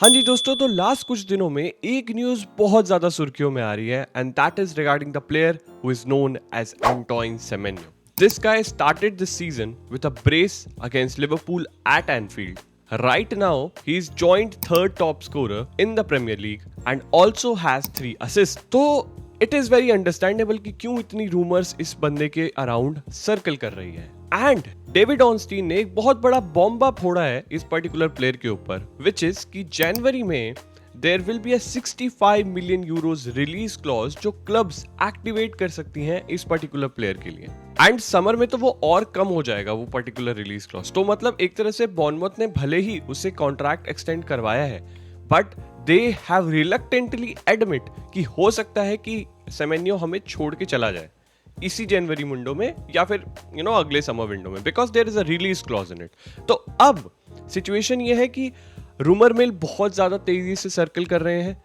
हाँ जी दोस्तों, तो लास्ट कुछ दिनों में एक न्यूज बहुत ज्यादा सुर्खियों में आ रही है and that is regarding the player who is known as Antoine Semenyo. This guy started this season with a brace against Liverpool at Anfield. Right now, he's joined third top scorer in the Premier League and also has 3 assists. तो it is very understandable कि क्यों इतनी rumours इस बंदे के around circle कर रही है. एंड डेविड ऑनस्टीन ने एक बहुत बड़ा बॉम्बा फोड़ा है इस पर्टिकुलर प्लेयर के ऊपर, विच इज कि जनवरी में there will be a 65 million euros release clause जो क्लब्स एक्टिवेट कर सकती हैं इस पर्टिकुलर प्लेयर के लिए. एंड समर में तो वो और कम हो जाएगा वो पर्टिकुलर रिलीज क्लॉज. तो मतलब एक तरह से बॉर्नमथ ने भले ही उससे कॉन्ट्रैक्ट एक्सटेंड करवाया है, but they have reluctantly admit कि हो सकता है कि सेमेन्यो हमें छोड़ के चला जाए इसी जनवरी विंडो में या फिर अगले समर विंडो में, because there is a release clause in it. तो अब सिचुएशन ये है कि रूमर मिल बहुत ज्यादा तेजी से सर्कल कर रहे हैं.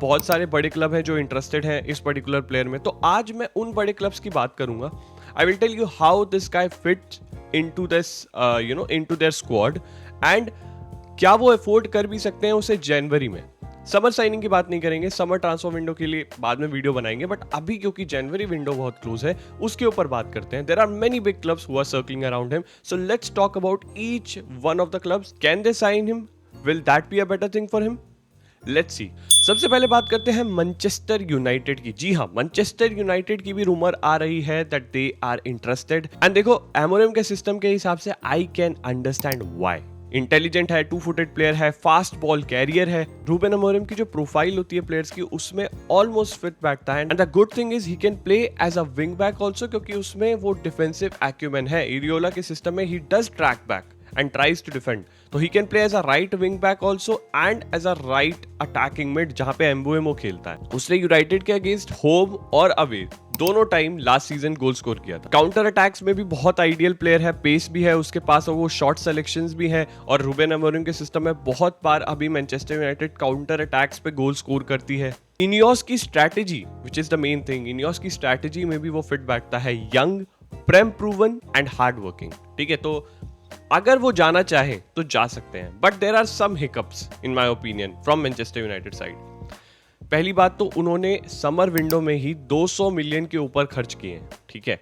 बहुत सारे बड़े क्लब हैं जो इंटरेस्टेड हैं इस पर्टिकुलर प्लेयर में. तो आज मैं उन बड़े क्लब्स की बात करूंगा. I will tell you how this guy fit into this into their squad and क्या वो अफोर्ड कर भी सकते हैं उसे जनवरी में. समर साइनिंग की बात नहीं करेंगे, समर ट्रांसफर विंडो के लिए बाद में वीडियो बनाएंगे, बट अभी क्योंकि जनवरी विंडो बहुत क्लोज है उसके ऊपर बात करते हैं. There are many big clubs who are circling around him, so let's talk about each one of the clubs. Can they sign him? Will that be a better thing for him? Let's see. सबसे पहले बात करते हैं Manchester United की. जी हाँ, Manchester United की भी rumour आ रही है that they are interested. And देखो, एमोरिम के सिस्टम के हिसाब से I can understand why. Intelligent है, 2-footed प्लेयर है, फास्ट बॉल कैरियर है. रूबेन अमोरिम की जो प्रोफाइल होती है प्लेयर्स की उसमें ऑलमोस्ट फिट बैठता है. And the good thing is he can play as a wing back also, क्योंकि उसमें वो डिफेंसिव एक्यूमेन है. इरियोला के सिस्टम में he does track back and tries to defend. So he can play as a right wing back also and as a right attacking mid जहां पे एम्बुएमो खेलता है. उसने यूनाइटेड के अगेंस्ट होम और अवे दोनों time last season goal score किया था. काउंटर अटैक्स में भी बहुत आइडियल प्लेयर है, पेस भी है उसके पास और वो शॉर्ट सिलेक्शंस भी है. और रूबेन अमोरिम के सिस्टम में बहुत बार अभी मैनचेस्टर यूनाइटेड काउंटर अटैक्स पे गोल स्कोर करती है. इनियोस की strategy which is the main thing, Ineos की स्ट्रैटेजी में भी वो फिट बैठता है. Young, Prem proven and hard working. ठीक है, तो अगर वो जाना चाहे तो जा सकते हैं, but there are some hiccups in my opinion from Manchester United side. पहली बात तो उन्होंने समर विंडो में ही 200 मिलियन के ऊपर खर्च किए हैं. ठीक है,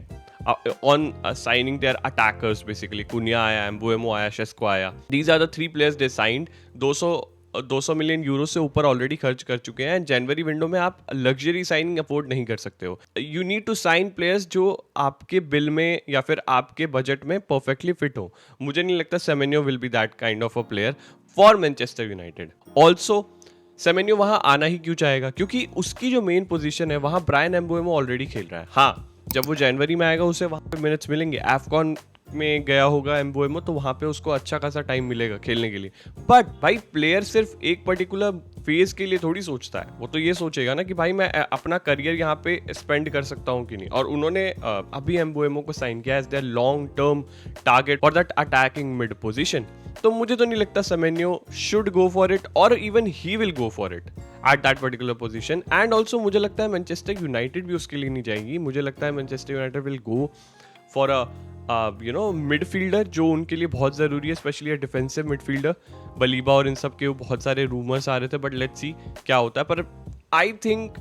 on signing their attackers. Basically Cunha आया, एम्बुएमो आया, शेस्को आया. These are the 3 players they signed. 200 million euro से ऊपर ऑलरेडी खर्च कर चुके हैं. जनवरी विंडो में आप लग्जरी साइनिंग अफोर्ड नहीं कर सकते हो. You need to sign players जो आपके बिल में या फिर आपके बजट में परफेक्टली फिट हो. मुझे नहीं लगता Semenyo will be that kind of a player for Manchester United. Also Semenyo वहां आना ही क्यों चाहेगा, क्योंकि उसकी जो मेन पोजीशन है वहां ब्रायन एम्बुएमो ऑलरेडी खेल रहा है. हाँ, जब वो जनवरी में आएगा उसे वहां पे मिनट्स मिलेंगे. एफकॉन में गया होगा एम्बुएमो, तो वहां पे उसको अच्छा खासा टाइम मिलेगा खेलने के लिए. बट भाई, प्लेयर सिर्फ एक पर्टिकुलर फेज के लिए थोड़ी सोचता है. वो तो ये सोचेगा ना कि भाई मैं अपना करियर यहाँ पे स्पेंड कर सकता हूँ कि नहीं. और उन्होंने अभी एम्बुएमो को साइन किया as their long term target for that attacking mid position. तो मुझे तो नहीं लगता Semenyo should go for it और even he will go for it at that particular position. And also मुझे लगता है मैनचेस्टर यूनाइटेड भी उसके लिए नहीं जाएगी. मुझे लगता है Manchester United will go for a midfielder जो उनके लिए बहुत जरूरी है, स्पेशली डिफेंसिव मिडफील्डर. बलीबा और इन सब के बहुत सारे रूमर्स आ रहे थे, बट लेट्स सी क्या होता है. पर I think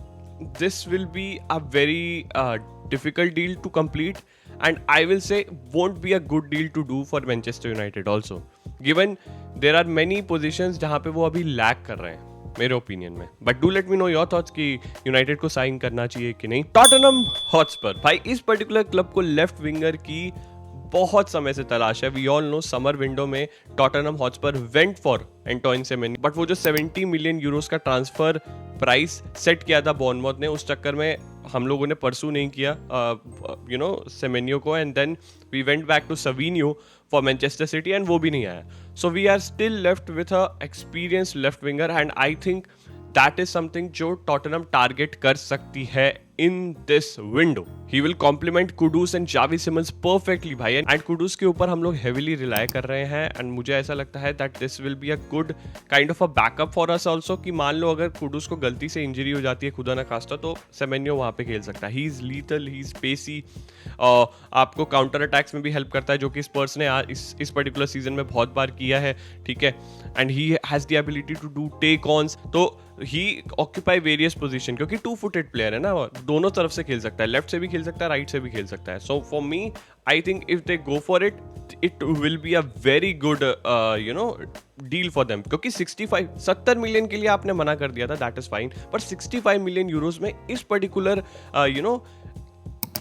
this will be a very difficult deal to complete and I will say won't be a good deal to do for Manchester United also, given there are many positions जहां पे वो अभी lack कर रहे हैं मेरे opinion में. But do let me know your thoughts कि यूनाइटेड को साइन करना चाहिए कि नहीं. टॉटनहम हॉटस्पर, भाई इस पर्टिकुलर क्लब को लेफ्ट विंगर की बहुत समय से तलाश है. We all know summer window में Tottenham Hotspur went for Antoine Semenyo, but वो जो 70 मिलियन यूरोस का ट्रांसफर प्राइस सेट किया था बॉर्नमथ ने, उस चक्कर में हम लोगों ने परसू नहीं किया सेमेन्यो को. And then we went back to Savinho for Manchester City and वो भी नहीं आया. So we are still left with a experienced left winger and I think that is something जो टॉटनहम टारगेट कर सकती है in this window. He will complement Kudus and Xavi Simons perfectly भाई, and Kudus के ऊपर हम लोग heavily rely कर रहे हैं, and मुझे ऐसा लगता है that this will be a good kind of a backup for us also, कि मान लो अगर Kudus को गलती से इंजरी हो जाती है खुदा ना खास्ता, तो सेमेन्यो वहाँ पे खेल सकता है. He is lethal, he is pacey, आपको काउंटर अटैक्स में भी हेल्प करता है, जो कि स्पर्स ने इस पर्टिकुलर सीजन में बहुत बार किया है, ठीक है. And he has the ability to do take ons, तो ही ऑक्यूपाई वेरियस पोजीशन, क्योंकि 2-footed प्लेयर है ना, दोनों तरफ से खेल सकता है, लेफ्ट से भी खेल सकता है, राइट से भी खेल सकता है. So for me I think if they go for it will be a very good deal for them, क्योंकि 70 मिलियन के लिए आपने मना कर दिया था, दैट इज फाइन, पर 65 मिलियन यूरोज में इस पर्टिकुलर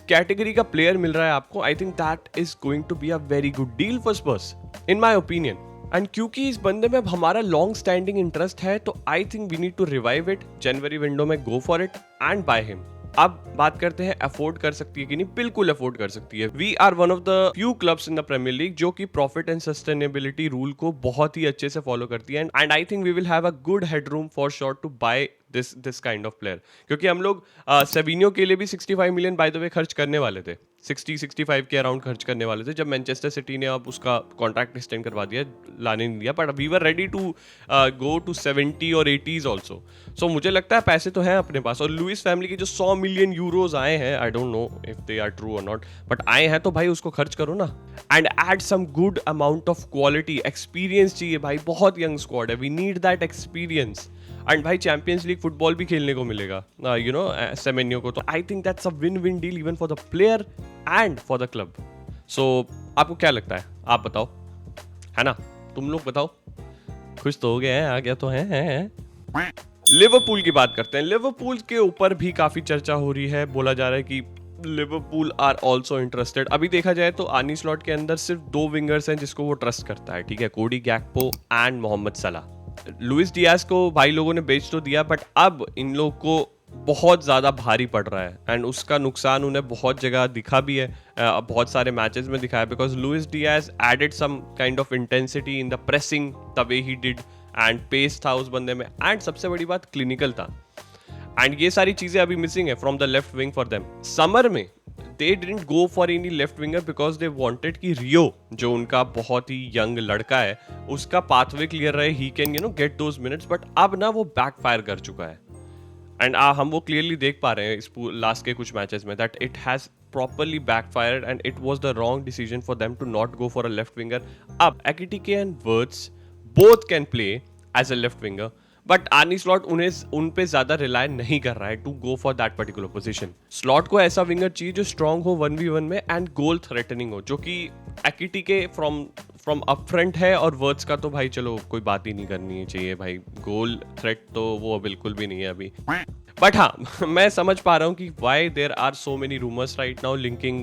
कैटेगरी का प्लेयर मिल रहा है आपको. I think that is going to be a very good deal for Spurs in my opinion. And क्योंकि इस बंदे में हमारा लॉन्ग स्टैंडिंग इंटरेस्ट है, तो I think we need to revive it. जनवरी विंडो में go for it and buy him. अब बात करते हैं अफोर्ड कर सकती है कि नहीं. बिल्कुल अफोर्ड कर सकती है. We are one of the few clubs in the Premier League जो कि प्रॉफिट एंड सस्टेनेबिलिटी रूल को बहुत ही अच्छे से फॉलो करती है, and I think we will have a good headroom for sure to buy this kind of player. क्योंकि हम लोग सेविनियो के लिए भी 65 मिलियन बाय द वे खर्च करने वाले थे, 60-65 के अराउंड खर्च करने वाले थे, जब मैनचेस्टर सिटी ने अब उसका कॉन्ट्रैक्ट एक्सटेंड करवा दिया, लाने नहीं दिया, but we were ready to go to 70 और 80s ऑल्सो. सो मुझे लगता है पैसे तो हैं अपने पास, और लुइस फैमिली के जो 100 मिलियन यूरोज आए हैं, I don't know if they are true और नॉट, बट आए हैं तो भाई उसको खर्च करो ना, and add some good amount of quality. Experience चाहिए भाई, बहुत यंग स्क्वाड है, we need that experience. And भाई चैंपियंस लीग फुटबॉल भी खेलने को मिलेगा सेमेन्यो को, तो I think that's a win win deal even for the player and for the club. So आपको क्या लगता है, आप बताओ, है ना, तुम लोग बताओ. खुश तो हो गए हैं, आ गया तो है. लिवरपूल की बात करते हैं. लिवरपूल के ऊपर भी काफी चर्चा हो रही है, बोला जा रहा है कि लिवरपूल आर ऑल्सो इंटरेस्टेड. अभी देखा जाए तो आर्नी स्लॉट के अंदर सिर्फ 2 विंगर्स हैं जिसको वो ट्रस्ट करता है, ठीक है, कोडी गैक्पो एंड मोहम्मद सलाह. लुइस डियाज को भाई लोगों ने बेच तो दिया, बट अब इन लोग को बहुत ज़्यादा भारी पड़ रहा है, एंड उसका नुकसान उन्हें बहुत जगह दिखा भी है, बहुत सारे मैचेस में दिखा है, because Luis Diaz added some kind of intensity in the pressing the way he did, and pace था उस बंदे में, एंड सबसे बड़ी बात क्लिनिकल था, एंड ये सारी चीज़ें अभी मिसिंग है from the left wing for them. Summer में they didn't go for any left winger because they wanted कि रियो जो उनका बहुत ही यंग लड़का है उसका पाथवे क्लियर रहे, he can get those minutes, but अब ना वो बैकफायर कर चुका है, एंड हम वो क्लियरली देख पा रहे हैं इस लास्ट के कुछ मैचेस में that it has properly backfired and it was the wrong decision for them to not go for a left winger. अब Ekitike and Wirtz both can play as a left winger, but Arne Slot उन पे ज्यादा rely नहीं कर रहा है to go for that particular position. Slot को ऐसा विंगर चाहिए जो स्ट्रांग हो 1v1 में एंड गोल थ्रेटनिंग हो, जो कि एकिटिके फ्रॉम अप फ्रंट है, और वर्ड्स का तो भाई चलो कोई बात ही नहीं करनी चाहिए भाई, गोल थ्रेट तो वो बिल्कुल भी नहीं है अभी. बट हाँ, मैं समझ पा रहा हूँ कि why there are so many rumours right now linking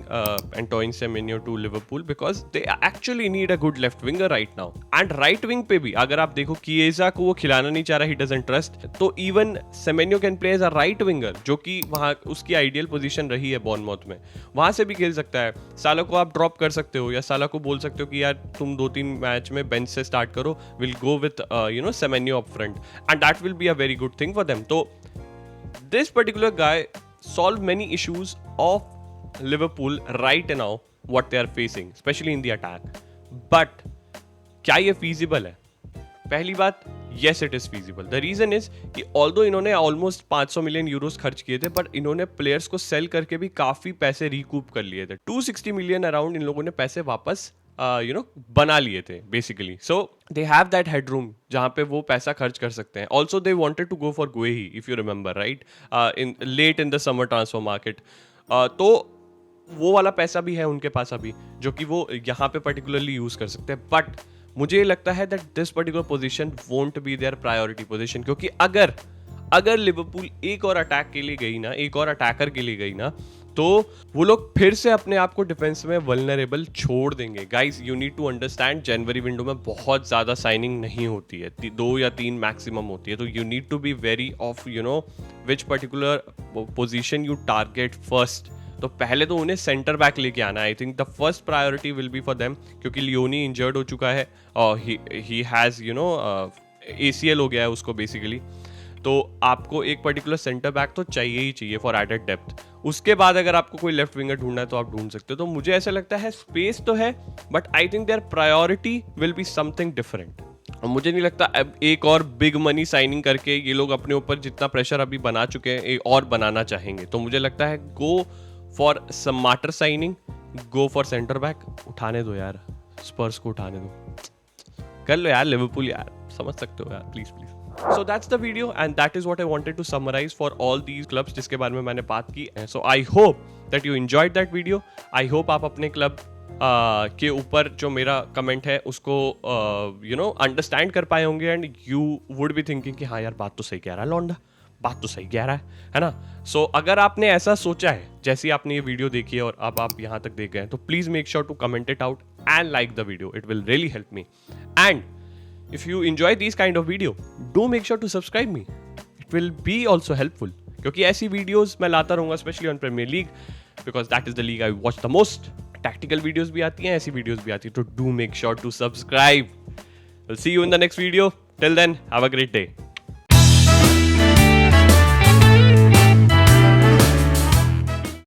Antoine Semenyo to Liverpool, because they actually need a good left winger right now. And right wing पे भी अगर आप देखो, किएजा को वो खिलाना नहीं चाह रहा, ही डजंट ट्रस्ट, तो even Semenyo can play as a right winger, जो कि वहाँ उसकी आइडियल पोजीशन रही है बॉर्नमाउथ में, वहां से भी खेल सकता है. साला को आप ड्रॉप कर सकते हो, या साला को बोल सकते हो कि यार तुम 2-3 मैच में बेंच से स्टार्ट करो, will go with Semenyo up front, and that will be a very good thing for them. तो this particular guy solved many issues of Liverpool right now what they are facing, especially in the attack. But क्या ये feasible है? पहली बात, yes it is feasible. The reason is कि although इन्होंने almost 500 million Euros खर्च किए थे, but इन्होंने प्लेयर्स को सेल करके भी काफी पैसे रिकूप कर लिए थे. 260 मिलियन अराउंड इन लोगों ने पैसे वापस बना लिए थे basically. So they have that headroom जहाँ पे वो पैसा खर्च कर सकते हैं. Also they wanted to go for Guehi, if you remember right, in late in the summer transfer market. तो वो वाला पैसा भी है उनके पास अभी, जो कि वो यहाँ पे पर्टिकुलरली यूज कर सकते हैं. बट मुझे लगता है that this particular position won't be there priority position, क्योंकि अगर लिवरपूल एक और अटैक के लिए गई ना, एक और अटैकर के लिए गई ना, तो वो लोग फिर से अपने आप को डिफेंस में वल्नरेबल छोड़ देंगे. Guys, you need to understand, जनवरी विंडो में बहुत ज्यादा साइनिंग नहीं होती है, 2 या 3 मैक्सिमम होती है. तो you need to be very of which particular position you target first. तो पहले तो उन्हें सेंटर बैक लेके आना है. I think the first priority will be for them, क्योंकि लियोनी इंजर्ड हो चुका है और ही हैज ACL हो गया है उसको बेसिकली. तो आपको एक पर्टिकुलर सेंटर बैक तो चाहिए ही चाहिए फॉर एडेड डेप्थ। उसके बाद अगर आपको कोई लेफ्ट विंगर ढूंढना है तो आप ढूंढ सकते हो। तो मुझे ऐसा लगता है स्पेस तो है, but I think there priority will be something different. और मुझे नहीं लगता अब एक और बिग मनी साइनिंग करके ये लोग अपने ऊपर जितना प्रेशर अभी बना चुके हैं एक और बनाना चाहेंगे। तो मुझे लगता है go for smarter signing, go for centre back. उठाने दो यार, स्पर्स को उठाने दो, कर लो यार लिवरपूल यार, समझ सकते हो यार, please please. So that's the video and that is what I wanted to summarize for all these clubs जिसके बारे में मैंने बात की। So I hope that you enjoyed that video. I hope आप अपने क्लब के ऊपर जो मेरा कमेंट है उसको अंडरस्टैंड कर पाए होंगे and you would be thinking कि हाँ यार बात तो सही कह रहा है लौंडा, बात तो सही कह रहा है ना। सो अगर आपने ऐसा सोचा है जैसे आपने ये वीडियो देखी है और अब आप यहाँ तक देख गए हैं, तो please make sure to comment it out and like the video, it will really help me. And if you enjoy these kind of video, do make sure to subscribe me. It will be also helpful क्योंकि ऐसी videos मैं लाता रहूँगा especially on Premier League because that is the league I watch the most. Tactical videos भी आती हैं, ऐसी videos भी आती हैं, तो do make sure to subscribe. We'll see you in the next video. Till then, have a great day.